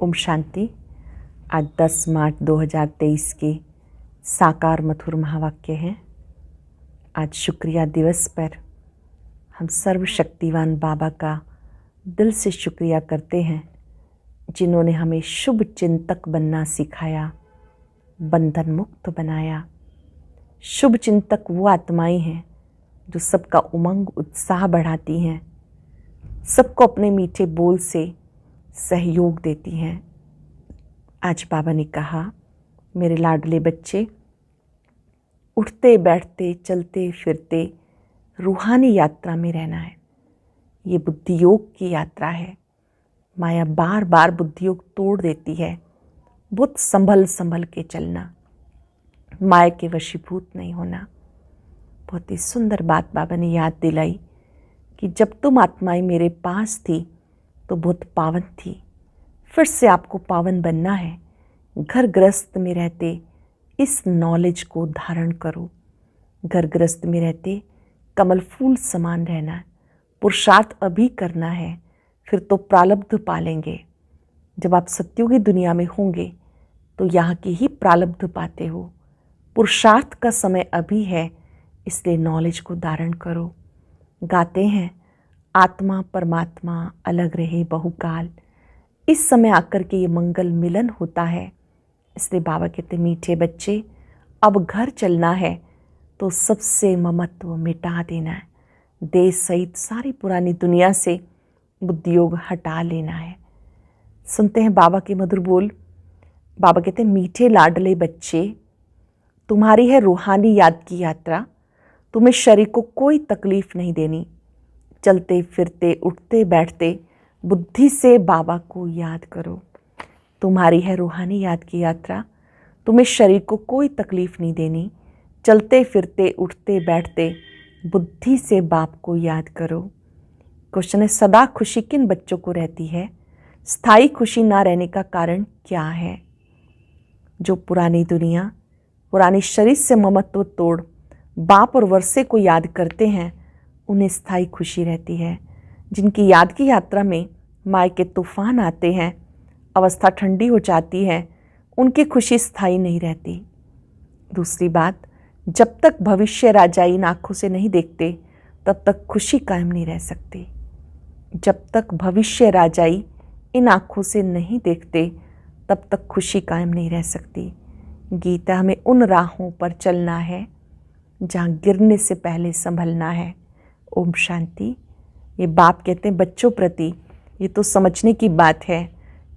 ओम शांति। आज 10 मार्च 2023 के साकार मधुर महावाक्य हैं। आज शुक्रिया दिवस पर हम सर्वशक्तिवान बाबा का दिल से शुक्रिया करते हैं, जिन्होंने हमें शुभ चिंतक बनना सिखाया, बंधन मुक्त बनाया। शुभ चिंतक वो आत्माएं हैं जो सबका उमंग उत्साह बढ़ाती हैं, सबको अपने मीठे बोल से सहयोग देती हैं। आज बाबा ने कहा, मेरे लाडले बच्चे, उठते बैठते चलते फिरते रूहानी यात्रा में रहना है। ये बुद्धि योग की यात्रा है। माया बार बार बुद्धि योग तोड़ देती है। बहुत संभल संभल के चलना, माया के वशीभूत नहीं होना। बहुत ही सुंदर बात बाबा ने याद दिलाई कि जब तुम आत्माएं मेरे पास थी तो बहुत पावन थी, फिर से आपको पावन बनना है। घर गृहस्थ में रहते इस नॉलेज को धारण करो। घर गृहस्थ में रहते कमल फूल समान रहना, पुरुषार्थ अभी करना है, फिर तो प्रारब्ध पालेंगे। जब आप सत्युग की दुनिया में होंगे तो यहाँ की ही प्रारब्ध पाते हो। पुरुषार्थ का समय अभी है, इसलिए नॉलेज को धारण करो। गाते हैं, आत्मा परमात्मा अलग रहे बहुकाल। इस समय आकर के ये मंगल मिलन होता है। इसलिए बाबा कहते, मीठे बच्चे, अब घर चलना है तो सबसे ममत्व मिटा देना है। देश सहित सारी पुरानी दुनिया से बुद्धि योग हटा लेना है। सुनते हैं बाबा के मधुर बोल। बाबा कहते हैं, मीठे लाडले बच्चे, तुम्हारी है रूहानी याद की यात्रा। तुम्हें शरीर को कोई तकलीफ नहीं देनी। चलते फिरते उठते बैठते बुद्धि से बाबा को याद करो। तुम्हारी है रूहानी याद की यात्रा। तुम्हें शरीर को कोई तकलीफ नहीं देनी। चलते फिरते उठते बैठते बुद्धि से बाप को याद करो। क्वेश्चन है, सदा खुशी किन बच्चों को रहती है? स्थायी खुशी ना रहने का कारण क्या है? जो पुरानी दुनिया, पुरानी शरीर से ममत्व तोड़ बाप और वर्षे को याद करते हैं, उन्हें स्थायी खुशी रहती है। जिनकी याद की यात्रा में माया के तूफान आते हैं, अवस्था ठंडी हो जाती है, उनकी खुशी स्थायी नहीं रहती। दूसरी बात, जब तक भविष्य राजाई इन आँखों से नहीं देखते तब तक खुशी कायम नहीं रह सकती। जब तक भविष्य राजाई इन आँखों से नहीं देखते तब तक खुशी कायम नहीं रह सकती। गीता हमें उन राहों पर चलना है जहाँ गिरने से पहले संभलना है। ओम शांति। ये बाप कहते हैं, बच्चों प्रति ये तो समझने की बात है।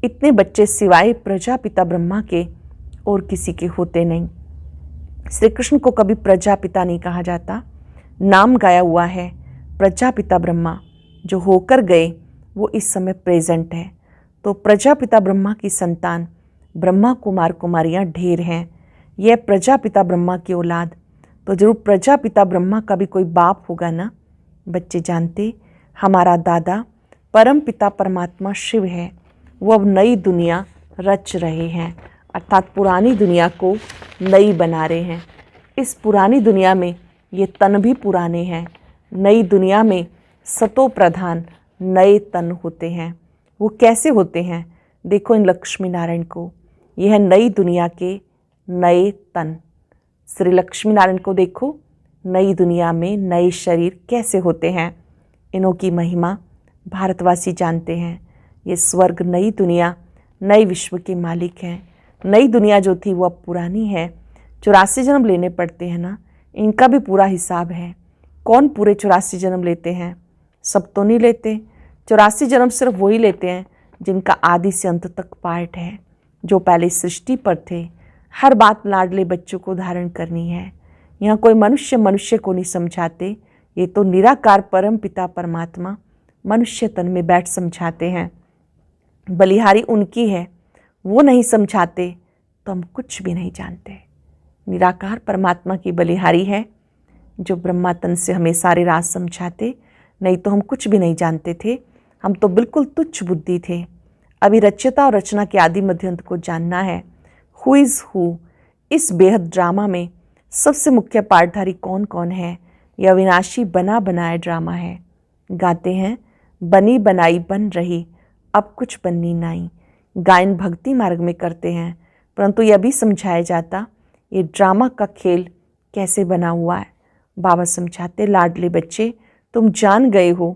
इतने बच्चे सिवाय प्रजापिता ब्रह्मा के और किसी के होते नहीं। श्री कृष्ण को कभी प्रजापिता नहीं कहा जाता। नाम गाया हुआ है प्रजापिता ब्रह्मा। जो होकर गए वो इस समय प्रेजेंट है। तो प्रजापिता ब्रह्मा की संतान ब्रह्मा कुमार कुमारियाँ ढेर हैं। यह प्रजापिता ब्रह्मा की औलाद, तो जरूर प्रजापिता ब्रह्मा का भी कोई बाप होगा ना। बच्चे जानते, हमारा दादा परम पिता परमात्मा शिव है। वो अब नई दुनिया रच रहे हैं, अर्थात पुरानी दुनिया को नई बना रहे हैं। इस पुरानी दुनिया में ये तन भी पुराने हैं। नई दुनिया में सतो प्रधान नए तन होते हैं। वो कैसे होते हैं? देखो इन लक्ष्मी नारायण को, यह है नई दुनिया के नए तन। श्री लक्ष्मी नारायण को देखो, नई दुनिया में नए शरीर कैसे होते हैं। इनों की महिमा भारतवासी जानते हैं। ये स्वर्ग नई दुनिया, नए विश्व के मालिक हैं। नई दुनिया जो थी वो अब पुरानी है। 84 जन्म लेने पड़ते हैं ना, इनका भी पूरा हिसाब है। कौन पूरे 84 जन्म लेते हैं? सब तो नहीं लेते। 84 जन्म सिर्फ वही लेते हैं जिनका आदि से अंत तक पार्ट है, जो पहले सृष्टि पर थे। हर बात लाडले बच्चों को धारण करनी है। यहाँ कोई मनुष्य को नहीं समझाते। ये तो निराकार परम पिता परमात्मा मनुष्य तन में बैठ समझाते हैं। बलिहारी उनकी है, वो नहीं समझाते तो हम कुछ भी नहीं जानते। निराकार परमात्मा की बलिहारी है जो ब्रह्मा तन से हमें सारे राज समझाते, नहीं तो हम कुछ भी नहीं जानते थे। हम तो बिल्कुल तुच्छ बुद्धि थे। अभी रचयिता और रचना के आदि मध्यंत को जानना है। हु इज़ हु, इस बेहद ड्रामा में सबसे मुख्य पार्टधारी कौन कौन है? यह अविनाशी बना बनाया ड्रामा है। गाते हैं, बनी बनाई बन रही, अब कुछ बननी नाई। गायन भक्ति मार्ग में करते हैं, परंतु यह भी समझाया जाता ये ड्रामा का खेल कैसे बना हुआ है। बाबा समझाते, लाडले बच्चे, तुम जान गए हो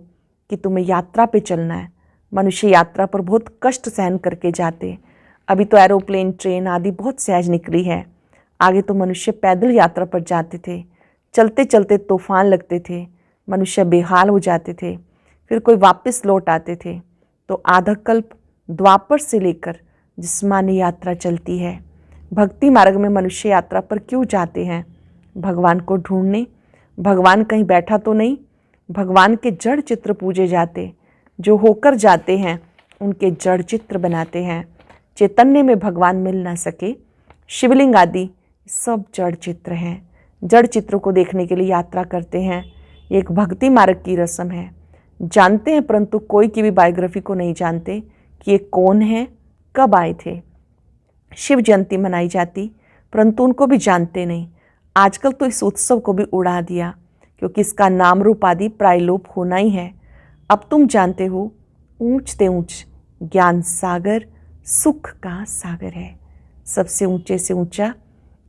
कि तुम्हें यात्रा पे चलना है। मनुष्य यात्रा पर बहुत कष्ट सहन करके जाते। अभी तो एरोप्लेन, ट्रेन आदि बहुत सहज निकली है। आगे तो मनुष्य पैदल यात्रा पर जाते थे, चलते चलते तूफान लगते थे, मनुष्य बेहाल हो जाते थे, फिर कोई वापस लौट आते थे। तो आधा कल्प द्वापर से लेकर जिस्मानी यात्रा चलती है। भक्ति मार्ग में मनुष्य यात्रा पर क्यों जाते हैं? भगवान को ढूंढने। भगवान कहीं बैठा तो नहीं। भगवान के जड़ चित्र पूजे जाते। जो होकर जाते हैं उनके जड़ चित्र बनाते हैं। चैतन्य में भगवान मिल ना सके, शिवलिंग आदि सब जड़ चित्र हैं। जड़ चित्रों को देखने के लिए यात्रा करते हैं। ये एक भक्ति मार्ग की रस्म है। जानते हैं परंतु कोई की भी बायोग्राफी को नहीं जानते कि ये कौन है, कब आए थे। शिव जयंती मनाई जाती परंतु उनको भी जानते नहीं। आजकल तो इस उत्सव को भी उड़ा दिया क्योंकि इसका नाम रूप आदि प्रायलोप होना ही है। अब तुम जानते हो ऊंचते ऊंच ज्ञान सागर सुख का सागर है। सबसे ऊंचे से ऊंचा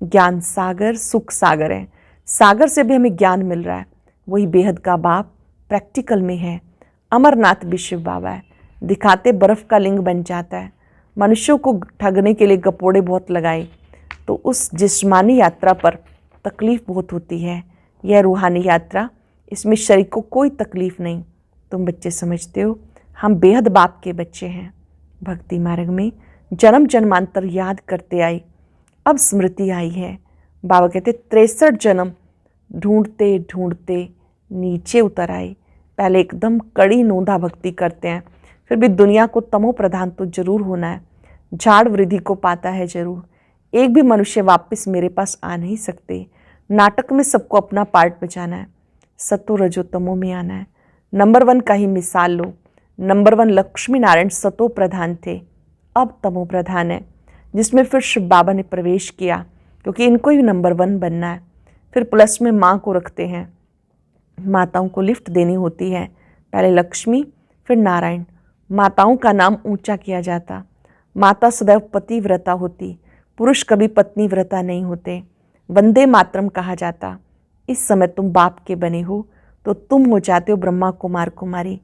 ज्ञान सागर सुख सागर है। सागर से भी हमें ज्ञान मिल रहा है। वही बेहद का बाप प्रैक्टिकल में है। अमरनाथ भी शिव बाबा है। दिखाते बर्फ का लिंग बन जाता है। मनुष्यों को ठगने के लिए गपोड़े बहुत लगाए तो उस जिस्मानी यात्रा पर तकलीफ बहुत होती है। यह रूहानी यात्रा, इसमें शरीर को कोई तकलीफ नहीं। तुम बच्चे समझते हो हम बेहद बाप के बच्चे हैं। भक्ति मार्ग में जन्म जन्मांतर याद करते आए, अब स्मृति आई है। बाबा कहते 63 जन्म ढूंढते ढूंढते नीचे उतर आए। पहले एकदम कड़ी नोंधा भक्ति करते हैं, फिर भी दुनिया को तमो प्रधान तो जरूर होना है। झाड़ वृद्धि को पाता है जरूर। एक भी मनुष्य वापस मेरे पास आ नहीं सकते। नाटक में सबको अपना पार्ट बजाना है। सतो रजो तमो में आना है। नंबर 1 का ही मिसाल लो। नंबर 1 लक्ष्मी नारायण सतो प्रधान थे, अब तमो प्रधान है, जिसमें फिर शिव बाबा ने प्रवेश किया क्योंकि इनको ही नंबर 1 बनना है। फिर प्लस में माँ को रखते हैं। माताओं को लिफ्ट देनी होती है। पहले लक्ष्मी फिर नारायण। माताओं का नाम ऊंचा किया जाता। माता सदैव पतिव्रता होती, पुरुष कभी पत्नी व्रता नहीं होते। वंदे मातरम कहा जाता। इस समय तुम बाप के बने हो तो तुम हो जाते हो ब्रह्मा कुमार कुमारी।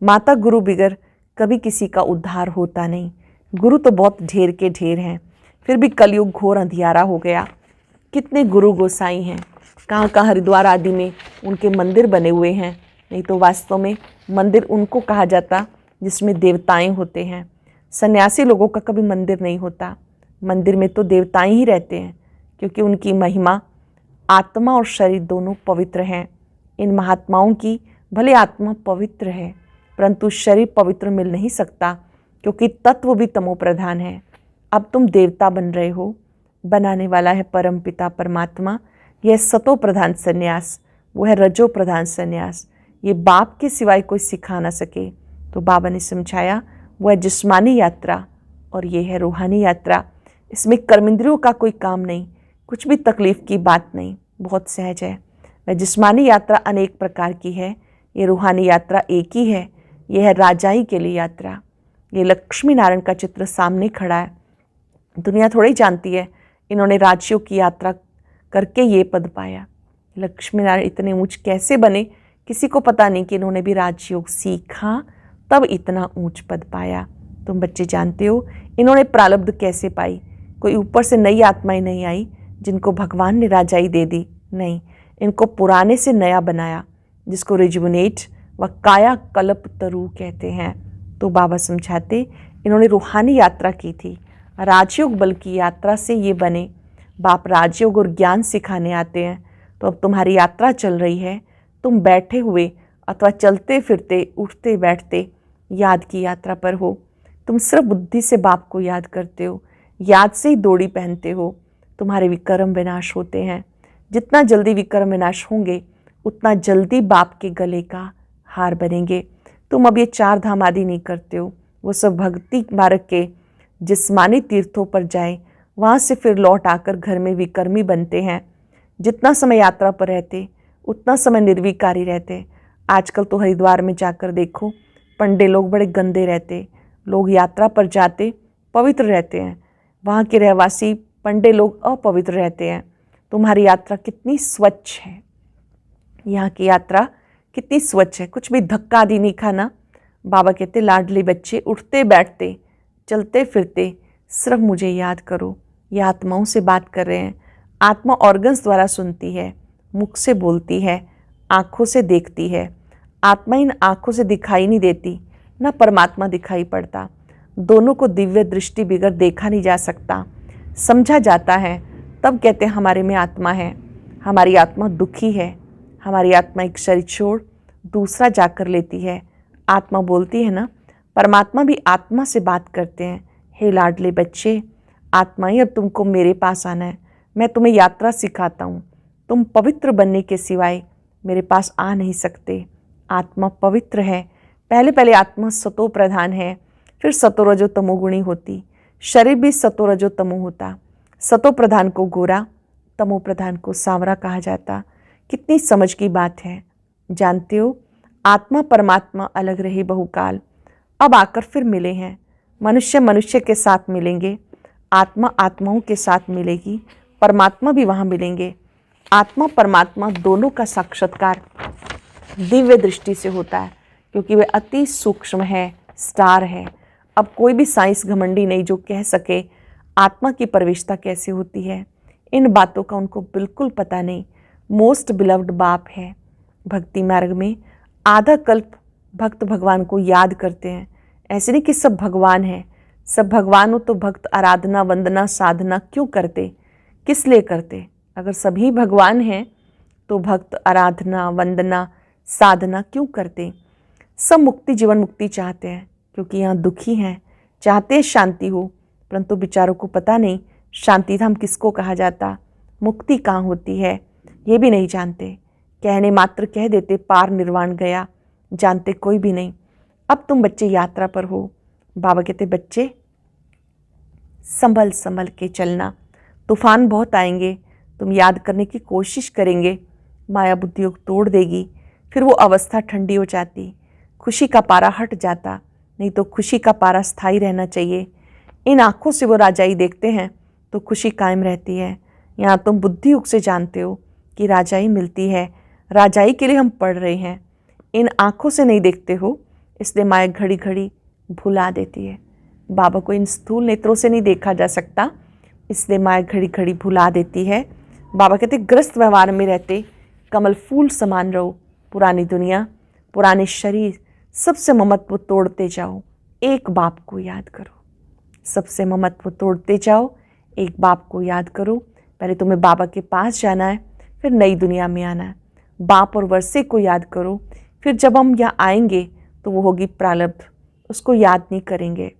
माता गुरु बिगर कभी किसी का उद्धार होता नहीं। गुरु तो बहुत ढेर के ढेर हैं, फिर भी कलयुग घोर अंधियारा हो गया। कितने गुरु गोसाई हैं, कहाँ कहाँ हरिद्वार आदि में उनके मंदिर बने हुए हैं। नहीं तो वास्तव में मंदिर उनको कहा जाता जिसमें देवताएं होते हैं। सन्यासी लोगों का कभी मंदिर नहीं होता। मंदिर में तो देवताएं ही रहते हैं क्योंकि उनकी महिमा, आत्मा और शरीर दोनों पवित्र हैं। इन महात्माओं की भले आत्मा पवित्र है परंतु शरीर पवित्र मिल नहीं सकता क्योंकि तत्व भी तमो प्रधान है। अब तुम देवता बन रहे हो, बनाने वाला है परम पिता परमात्मा। यह सतो प्रधान संन्यास, वो है रजो प्रधान संन्यास। ये बाप के सिवाय कोई सिखा ना सके। तो बाबा ने समझाया वो है जिस्मानी यात्रा और ये है रूहानी यात्रा। इसमें कर्मेंद्रियों का कोई काम नहीं, कुछ भी तकलीफ की बात नहीं, बहुत सहज है। वह जिस्मानी यात्रा अनेक प्रकार की है, ये रूहानी यात्रा एक ही है। यह है राजाई के लिए यात्रा। ये लक्ष्मी नारायण का चित्र सामने खड़ा है। दुनिया थोड़ी जानती है इन्होंने राजयोग की यात्रा करके ये पद पाया। लक्ष्मी नारायण इतने ऊंच कैसे बने, किसी को पता नहीं कि इन्होंने भी राजयोग सीखा तब इतना ऊंच पद पाया। तुम बच्चे जानते हो इन्होंने प्रारब्ध कैसे पाई। कोई ऊपर से नई आत्माएं नहीं आई जिनको भगवान ने राजाई दे दी, नहीं, इनको पुराने से नया बनाया, जिसको रिजुविनेट व काया कल्प तरु कहते हैं। तो बाबा समझाते इन्होंने रूहानी यात्रा की थी। राजयोग बल की यात्रा से ये बने। बाप राजयोग और ज्ञान सिखाने आते हैं। तो अब तुम्हारी यात्रा चल रही है। तुम बैठे हुए अथवा चलते फिरते उठते बैठते याद की यात्रा पर हो। तुम सिर्फ बुद्धि से बाप को याद करते हो, याद से ही दौड़ी पहनते हो। तुम्हारे विक्रम विनाश होते हैं। जितना जल्दी विक्रम विनाश होंगे उतना जल्दी बाप के गले का हार बनेंगे। तुम अब ये 4 धाम आदि नहीं करते हो, वो सब भक्ति मार्ग के जिस्मानी तीर्थों पर जाए, वहाँ से फिर लौट आकर घर में विकर्मी बनते हैं। जितना समय यात्रा पर रहते उतना समय निर्विकारी रहते। आजकल तो हरिद्वार में जाकर देखो, पंडे लोग बड़े गंदे रहते। लोग यात्रा पर जाते पवित्र रहते हैं, वहाँ के रहवासी पंडे लोग अपवित्र रहते हैं। तुम्हारी यात्रा कितनी स्वच्छ है, यहाँ की यात्रा कितनी स्वच्छ है, कुछ भी धक्का आदि नहीं खाना। बाबा कहते लाडले बच्चे उठते बैठते चलते फिरते सिर्फ मुझे याद करो। ये आत्माओं से बात कर रहे हैं। आत्मा ऑर्गन्स द्वारा सुनती है, मुख से बोलती है, आँखों से देखती है। आत्मा इन आँखों से दिखाई नहीं देती, न परमात्मा दिखाई पड़ता। दोनों को दिव्य दृष्टि बिगर देखा नहीं जा सकता, समझा जाता है। तब कहते हैं हमारे में आत्मा है। हमारी आत्मा दुखी है, हमारी आत्मा एक शरीर छोड़ दूसरा जाकर लेती है। आत्मा बोलती है ना, परमात्मा भी आत्मा से बात करते हैं। हे लाडले बच्चे, आत्मा ही अब तुमको मेरे पास आना है। मैं तुम्हें यात्रा सिखाता हूँ। तुम पवित्र बनने के सिवाय मेरे पास आ नहीं सकते। आत्मा पवित्र है। पहले पहले आत्मा सतो प्रधान है, फिर सतो रजो तमोगुणी होती। शरीर भी सतो रजो तमो होता। सतो प्रधान को गोरा, तमो प्रधान को सांवरा कहा जाता। कितनी समझ की बात है। जानते हो, आत्मा परमात्मा अलग रहे बहुकाल, अब आकर फिर मिले हैं। मनुष्य मनुष्य के साथ मिलेंगे, आत्मा आत्माओं के साथ मिलेगी, परमात्मा भी वहाँ मिलेंगे। आत्मा परमात्मा दोनों का साक्षात्कार दिव्य दृष्टि से होता है, क्योंकि वे अति सूक्ष्म है, स्टार है। अब कोई भी साइंस घमंडी नहीं जो कह सके आत्मा की प्रवेशता कैसे होती है। इन बातों का उनको बिल्कुल पता नहीं। मोस्ट बिलव्ड बाप है। भक्ति मार्ग में आधा कल्प भक्त भगवान को याद करते हैं। ऐसे नहीं कि सब भगवान हैं। सब भगवान हो तो भक्त आराधना वंदना साधना क्यों करते, किस लिए करते? अगर सभी भगवान हैं तो भक्त आराधना वंदना साधना क्यों करते? सब मुक्ति जीवन मुक्ति चाहते हैं, क्योंकि यहाँ दुखी हैं, चाहते हैं शांति हो, परंतु बेचारों को पता नहीं शांति धाम किसको कहा जाता, मुक्ति कहाँ होती है, ये भी नहीं जानते। कहने मात्र कह देते पार निर्वाण गया, जानते कोई भी नहीं। अब तुम बच्चे यात्रा पर हो। बाबा कहते बच्चे संभल संभल के चलना, तूफान बहुत आएंगे। तुम याद करने की कोशिश करेंगे, माया बुद्धि योग तोड़ देगी, फिर वो अवस्था ठंडी हो जाती, खुशी का पारा हट जाता। नहीं तो खुशी का पारा स्थायी रहना चाहिए। इन आँखों से वो राजाई देखते हैं तो खुशी कायम रहती है। यहाँ तुम बुद्धि युग से जानते हो कि राजाई मिलती है, राजाई के लिए हम पढ़ रहे हैं। इन आँखों से नहीं देखते हो, इसलिए माया घड़ी घड़ी भुला देती है। बाबा को इन स्थूल नेत्रों से नहीं देखा जा सकता, इसलिए माया घड़ी घड़ी भुला देती है। बाबा कहते ग्रस्त व्यवहार में रहते कमल फूल समान रहो। पुरानी दुनिया, पुराने शरीर, सबसे ममत्व तोड़ते जाओ, एक बाप को याद करो। सबसे ममत्व तोड़ते जाओ, एक बाप को याद करो। पहले तुम्हें बाबा के पास जाना है, फिर नई दुनिया में आना है। बाप और वर्षे को याद करो, फिर जब हम यहाँ आएंगे तो वो होगी प्रारब्ध, उसको याद नहीं करेंगे।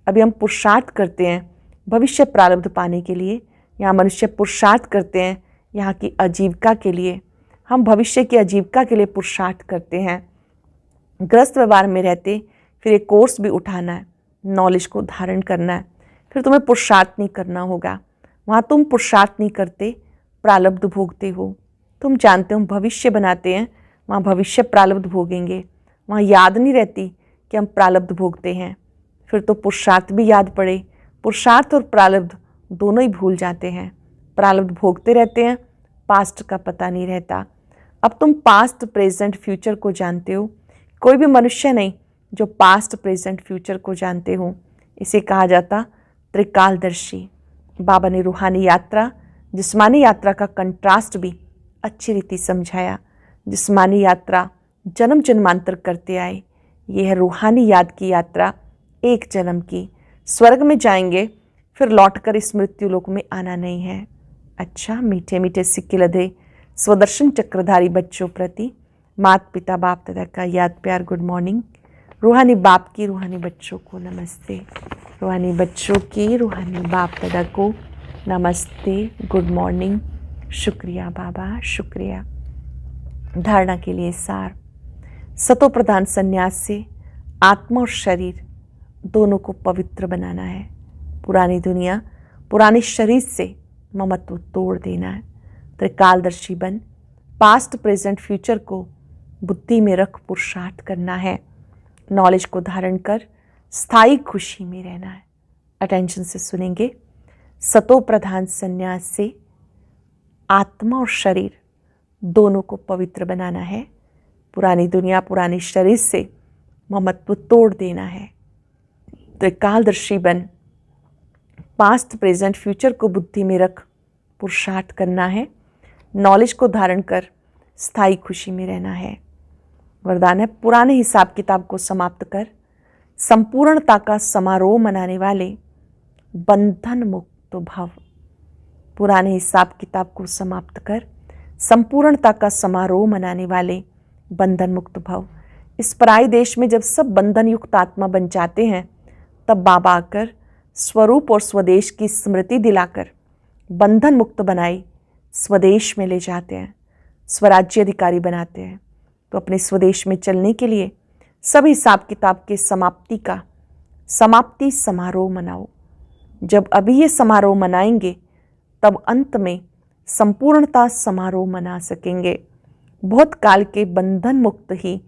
अभी हम पुरुषार्थ करते हैं भविष्य प्रारब्ध पाने के लिए। यहाँ मनुष्य पुरुषार्थ करते हैं यहाँ की आजीविका के लिए। हम भविष्य की आजीविका के लिए पुरुषार्थ करते हैं। ग्रस्त व्यवहार में रहते फिर एक कोर्स भी उठाना है, नॉलेज को धारण करना है, फिर तुम्हें पुरुषार्थ नहीं करना होगा। वहाँ तुम पुरुषार्थ नहीं करते, प्रारब्ध भोगते हो। तुम जानते हो भविष्य बनाते हैं, वहाँ भविष्य प्रारब्ध भोगेंगे। वहाँ याद नहीं रहती कि हम प्रारब्ध भोगते हैं, फिर तो पुरुषार्थ भी याद पड़े। पुरुषार्थ और प्रारब्ध दोनों ही भूल जाते हैं। प्रारब्ध भोगते रहते हैं, पास्ट का पता नहीं रहता। अब तुम पास्ट प्रेजेंट फ्यूचर को जानते हो। कोई भी मनुष्य नहीं जो पास्ट प्रेजेंट फ्यूचर को जानते हो। इसे कहा जाता त्रिकालदर्शी। बाबा ने रूहानी यात्रा जिस्मानी यात्रा का कंट्रास्ट भी अच्छी रीति समझाया। जिस्मानी यात्रा जन्म जन्मांतर करते आए, ये है रूहानी याद की यात्रा एक जन्म की। स्वर्ग में जाएंगे, फिर लौटकर इस मृत्युलोक में आना नहीं है। अच्छा, मीठे मीठे सिक्के लदे स्वदर्शन चक्रधारी बच्चों प्रति माता पिता बाप दादा का याद प्यार गुड मॉर्निंग। रूहानी बाप की रूहानी बच्चों को नमस्ते। रूहानी बच्चों की रूहानी बाप दादा को नमस्ते, गुड मॉर्निंग। शुक्रिया बाबा, शुक्रिया। धारणा के लिए सार। सतो प्रधान संन्यास से आत्मा और शरीर दोनों को पवित्र बनाना है। पुरानी दुनिया, पुराने शरीर से ममत्व तोड़ देना है। त्रिकालदर्शी बन पास्ट प्रेजेंट फ्यूचर को बुद्धि में रख पुरुषार्थ करना है। नॉलेज को धारण कर स्थायी खुशी में रहना है। अटेंशन से सुनेंगे। सतो प्रधान संन्यास से आत्मा और शरीर दोनों को पवित्र बनाना है। पुरानी दुनिया, पुराने शरीर से ममत्व तोड़ देना है। तो कालदर्शी बन पास्ट, प्रेजेंट, फ्यूचर को बुद्धि में रख पुरुषार्थ करना है। नॉलेज को धारण कर स्थायी खुशी में रहना है। वरदान है, पुराने हिसाब किताब को समाप्त कर संपूर्णता का समारोह मनाने वाले बंधन मुक्त भव। पुराने हिसाब किताब को समाप्त कर संपूर्णता का समारोह मनाने वाले बंधन मुक्त भव। इस पराई देश में जब सब बंधन युक्त आत्मा बन जाते हैं, तब बाबा आकर स्वरूप और स्वदेश की स्मृति दिलाकर बंधन मुक्त बनाई स्वदेश में ले जाते हैं, स्वराज्य अधिकारी बनाते हैं। तो अपने स्वदेश में चलने के लिए सभी हिसाब किताब के समाप्ति समारोह मनाओ। जब अभी ये समारोह मनाएंगे, तब अंत में संपूर्णता समारोह मना सकेंगे। बहुत काल के बंधन मुक्त ही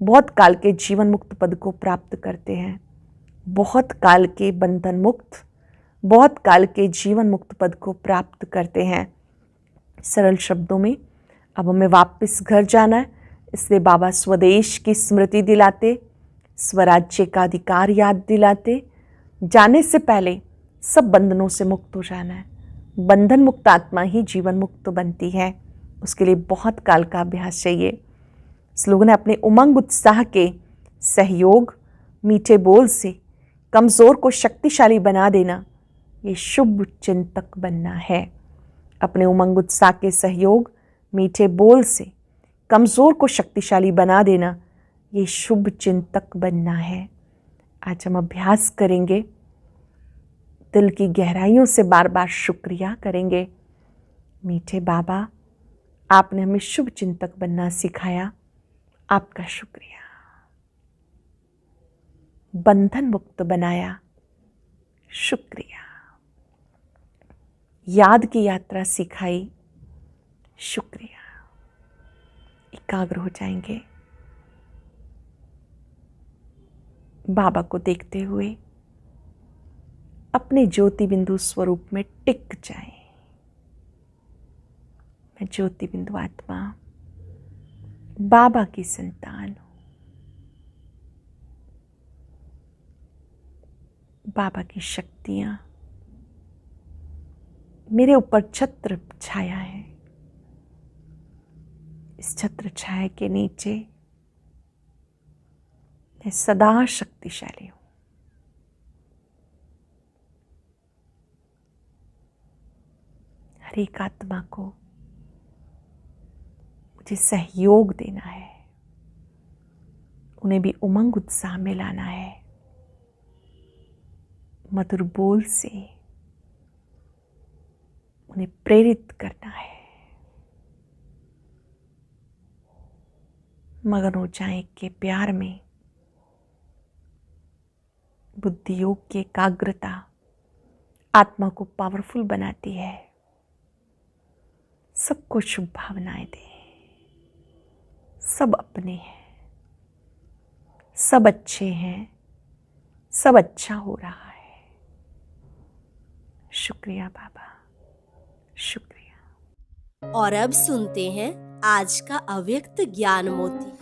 बहुत काल के जीवन मुक्त पद को प्राप्त करते हैं। बहुत काल के बंधन मुक्त, बहुत काल के जीवन मुक्त पद को प्राप्त करते हैं। सरल शब्दों में, अब हमें वापस घर जाना है, इसलिए बाबा स्वदेश की स्मृति दिलाते, स्वराज्य का अधिकार याद दिलाते। जाने से पहले सब बंधनों से मुक्त हो जाना है। बंधन मुक्त आत्मा ही जीवन मुक्त बनती है। उसके लिए बहुत काल का अभ्यास चाहिए। इस लोगों ने अपने उमंग उत्साह के सहयोग, मीठे बोल से कमज़ोर को शक्तिशाली बना देना, ये शुभ चिंतक बनना है। अपने उमंग उत्साह के सहयोग, मीठे बोल से कमज़ोर को शक्तिशाली बना देना, ये शुभ चिंतक बनना है। आज हम अभ्यास करेंगे, दिल की गहराइयों से बार बार शुक्रिया करेंगे। मीठे बाबा, आपने हमें शुभ चिंतक बनना सिखाया, आपका शुक्रिया। बंधन मुक्त बनाया, शुक्रिया। याद की यात्रा सिखाई, शुक्रिया। एकाग्र हो जाएंगे, बाबा को देखते हुए अपने ज्योति बिंदु स्वरूप में टिक जाएं। मैं ज्योति बिंदु आत्मा बाबा की संतान हूं। बाबा की शक्तियां मेरे ऊपर छत्र छाया है। इस छत्र छाया के नीचे मैं सदा शक्तिशाली हूं। हर एक आत्मा को मुझे सहयोग देना है, उन्हें भी उमंग उत्साह में लाना है। मधुर बोल से उन्हें प्रेरित करना है। मगन हो जाएं के प्यार में। बुद्धि योग की एकाग्रता आत्मा को पावरफुल बनाती है। सबको शुभ भावनाएं दें। सब अपने हैं, सब अच्छे हैं, सब अच्छा हो रहा है। शुक्रिया बाबा, शुक्रिया। और अब सुनते हैं आज का अव्यक्त ज्ञान मोती।